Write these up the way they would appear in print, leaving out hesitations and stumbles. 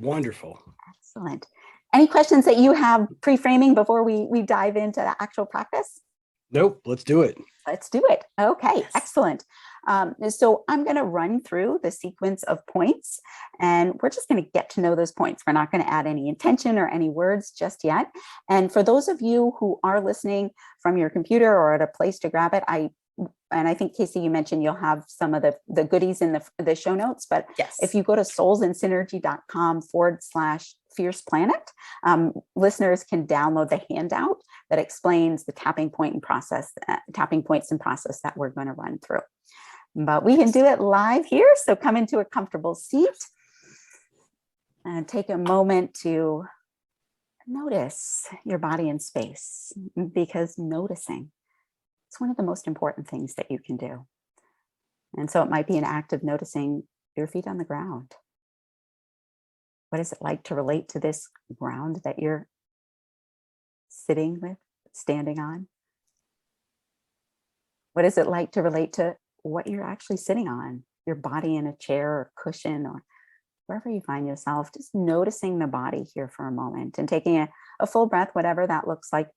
Wonderful. Excellent. Any questions that you have pre-framing before we dive into the actual practice? Nope, let's do it. Let's do it. Okay, excellent. So I'm going to run through the sequence of points, and we're just going to get to know those points. We're not going to add any intention or any words just yet. And for those of you who are listening from your computer or at a place to grab it, I think, Casey, you mentioned you'll have some of the goodies in the show notes, but Yes. If you go to soulsandsynergy.com/fierce planet, listeners can download the handout that explains the tapping points and process that we're going to run through. But we can do it live here. So come into a comfortable seat and take a moment to notice your body in space, because noticing, it's one of the most important things that you can do. And so it might be an act of noticing your feet on the ground. What is it like to relate to this ground that you're sitting with, standing on? What is it like to relate to what you're actually sitting on, your body in a chair or cushion or wherever you find yourself? Just noticing the body here for a moment and taking a full breath, whatever that looks like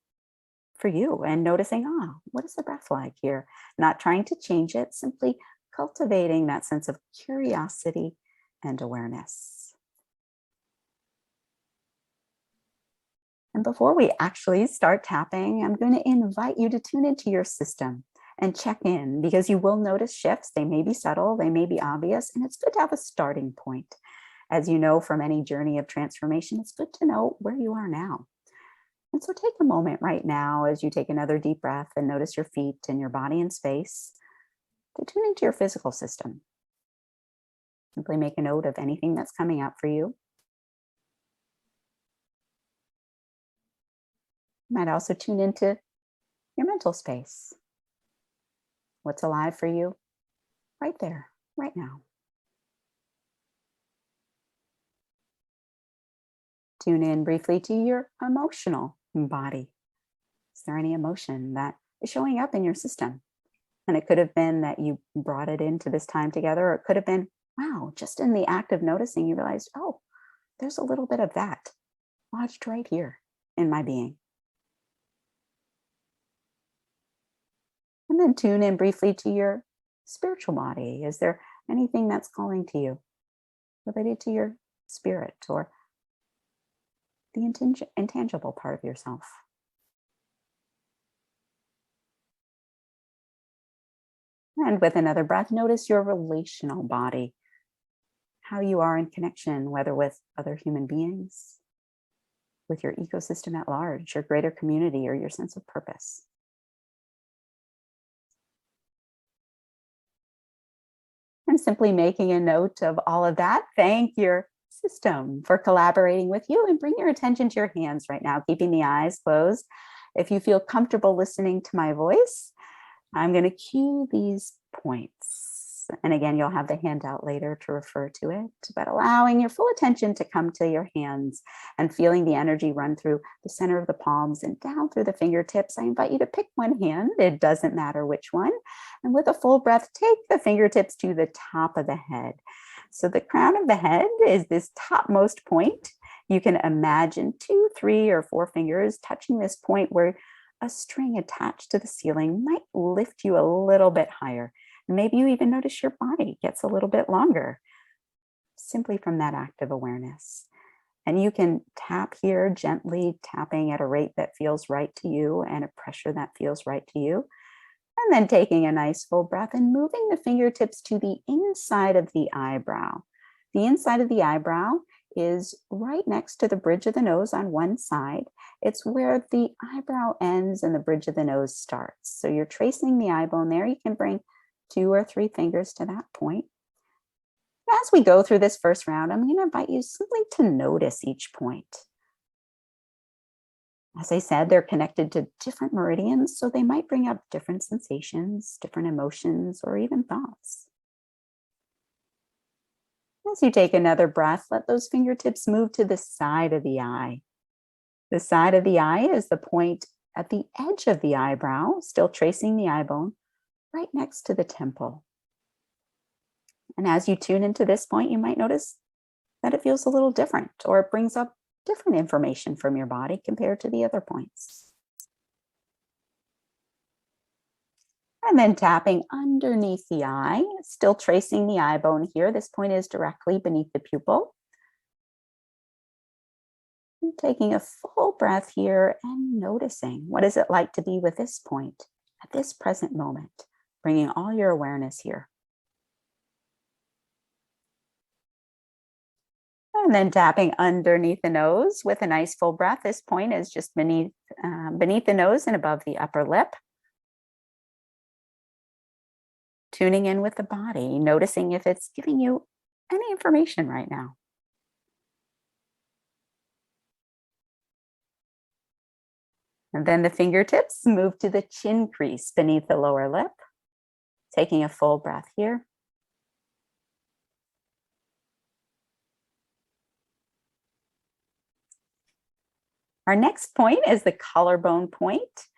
for you, and noticing, what is the breath like here? Not trying to change it, simply cultivating that sense of curiosity and awareness. And before we actually start tapping, I'm going to invite you to tune into your system and check in, because you will notice shifts. They may be subtle, they may be obvious, and it's good to have a starting point. As you know, from any journey of transformation, it's good to know where you are now. And so take a moment right now as you take another deep breath and notice your feet and your body in space, to tune into your physical system. Simply make a note of anything that's coming up for you. You might also tune into your mental space. What's alive for you right there, right now. Tune in briefly to your emotional body. Is there any emotion that is showing up in your system? And it could have been that you brought it into this time together, or it could have been, wow, just in the act of noticing, you realized, oh, there's a little bit of that lodged right here in my being. And then tune in briefly to your spiritual body. Is there anything that's calling to you related to your spirit or the intangible part of yourself? And with another breath, notice your relational body, how you are in connection, whether with other human beings, with your ecosystem at large, your greater community, or your sense of purpose. And simply making a note of all of that. Thank your system for collaborating with you, and bring your attention to your hands right now, keeping the eyes closed. If you feel comfortable listening to my voice, I'm going to cue these points. And again, you'll have the handout later to refer to it, but allowing your full attention to come to your hands and feeling the energy run through the center of the palms and down through the fingertips. I invite you to pick one hand. It doesn't matter which one. And with a full breath, take the fingertips to the top of the head. So the crown of the head is this topmost point. You can imagine 2, 3, or 4 fingers touching this point where a string attached to the ceiling might lift you a little bit higher. Maybe you even notice your body gets a little bit longer, simply from that act of awareness. And you can tap here, gently tapping at a rate that feels right to you and a pressure that feels right to you. And then taking a nice full breath and moving the fingertips to the inside of the eyebrow. The inside of the eyebrow is right next to the bridge of the nose on one side. It's where the eyebrow ends and the bridge of the nose starts. So you're tracing the eye bone there. You can bring 2 or 3 fingers to that point. As we go through this first round, I'm going to invite you simply to notice each point. As I said, they're connected to different meridians, so they might bring up different sensations, different emotions, or even thoughts. As you take another breath, let those fingertips move to the side of the eye. The side of the eye is the point at the edge of the eyebrow, still tracing the eye bone, right next to the temple. And as you tune into this point, you might notice that it feels a little different, or it brings up different information from your body compared to the other points. And then tapping underneath the eye, still tracing the eye bone here. This point is directly beneath the pupil. And taking a full breath here and noticing, what is it like to be with this point at this present moment, bringing all your awareness here. And then tapping underneath the nose with a nice full breath. This point is just beneath the nose and above the upper lip. Tuning in with the body, noticing if it's giving you any information right now. And then the fingertips move to the chin crease beneath the lower lip. Taking a full breath here. Our next point is the collarbone point.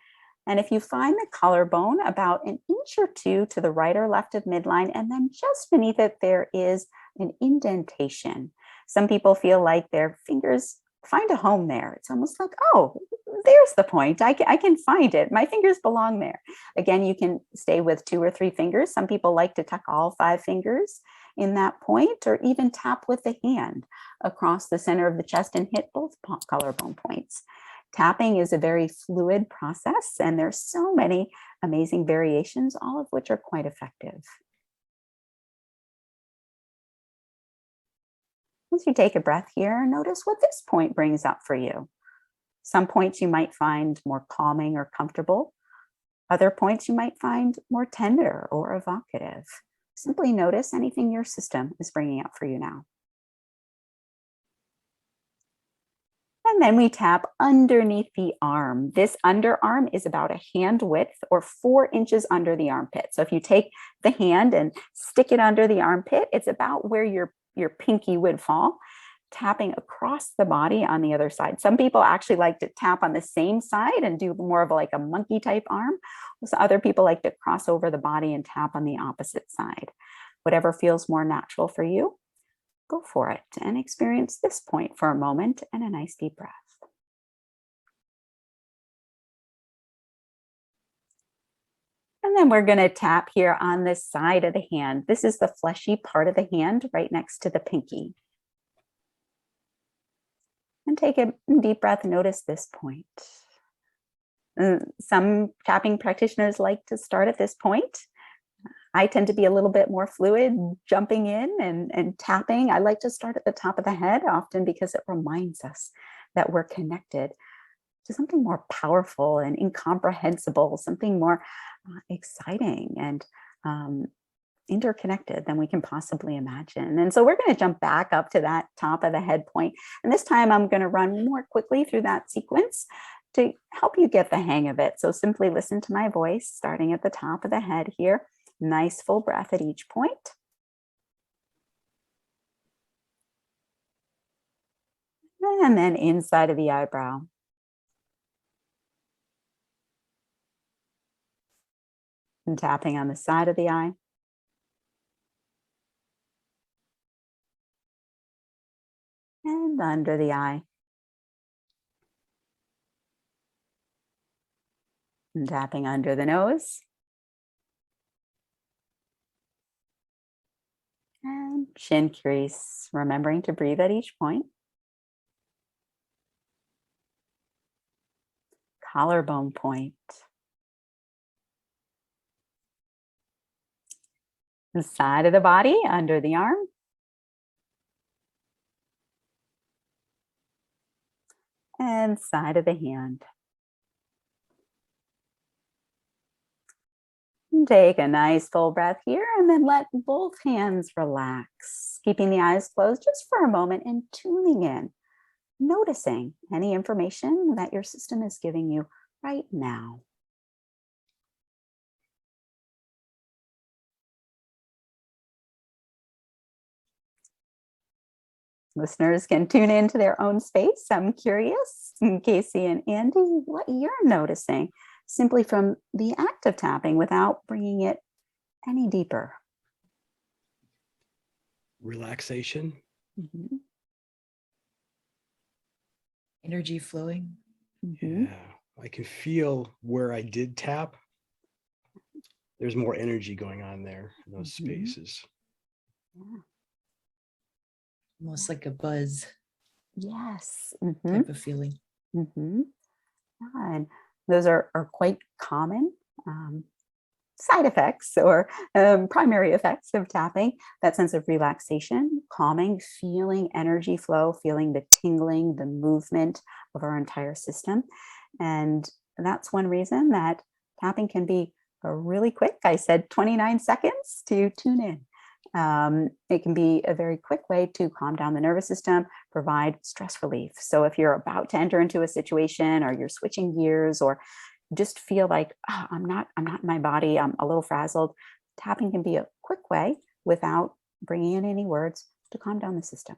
And if you find the collarbone about an inch or two to the right or left of midline, and then just beneath it, there is an indentation. Some people feel like their fingers find a home there. It's almost like, oh, there's the point. I can find it. My fingers belong there. Again, you can stay with 2 or 3 fingers. Some people like to tuck all 5 fingers in that point, or even tap with the hand across the center of the chest and hit both collarbone points. Tapping is a very fluid process, and there's so many amazing variations, all of which are quite effective. As you take a breath here, notice what this point brings up for you. Some points you might find more calming or comfortable. Other points you might find more tender or evocative. Simply notice anything your system is bringing up for you now. And then we tap underneath the arm. This underarm is about a hand width or 4 inches under the armpit. So if you take the hand and stick it under the armpit, it's about where your pinky would fall, tapping across the body on the other side. Some people actually like to tap on the same side and do more of like a monkey type arm. So other people like to cross over the body and tap on the opposite side. Whatever feels more natural for you, go for it and experience this point for a moment and a nice deep breath. And then we're going to tap here on this side of the hand. This is the fleshy part of the hand right next to the pinky. And take a deep breath and notice this point. Some tapping practitioners like to start at this point. I tend to be a little bit more fluid, jumping in and tapping. I like to start at the top of the head often because it reminds us that we're connected to something more powerful and incomprehensible, something more exciting and interconnected than we can possibly imagine. And so we're going to jump back up to that top of the head point. And this time I'm going to run more quickly through that sequence to help you get the hang of it. So simply listen to my voice, starting at the top of the head here. Nice full breath at each point. And then inside of the eyebrow. And tapping on the side of the eye. And under the eye. And tapping under the nose. And chin crease, remembering to breathe at each point. Collarbone point. The side of the body, under the arm. And side of the hand. Take a nice full breath here and then let both hands relax, keeping the eyes closed just for a moment and tuning in, noticing any information that your system is giving you right now. Listeners can tune into their own space. I'm curious, Casey and Andy, what you're noticing simply from the act of tapping without bringing it any deeper. Relaxation, Energy flowing. Mhm. Yeah. I can feel where I did tap. There's more energy going on there in those Mhm. spaces. Yeah. Almost like a buzz Yes. type of feeling. Yeah, and those are quite common side effects or primary effects of tapping. That sense of relaxation, calming, feeling energy flow, feeling the tingling, the movement of our entire system. And that's one reason that tapping can be a really quick. I said 29 seconds to tune in. It can be a very quick way to calm down the nervous system, provide stress relief. So if you're about to enter into a situation or you're switching gears or just feel like, "Ah, I'm not in my body, I'm a little frazzled," tapping can be a quick way without bringing in any words to calm down the system.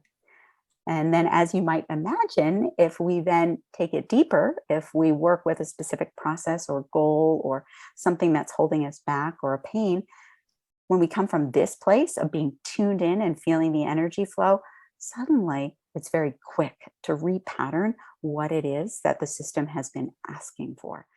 And then, as you might imagine, if we then take it deeper, if we work with a specific process or goal or something that's holding us back or a pain, when we come from this place of being tuned in and feeling the energy flow, suddenly it's very quick to repattern what it is that the system has been asking for.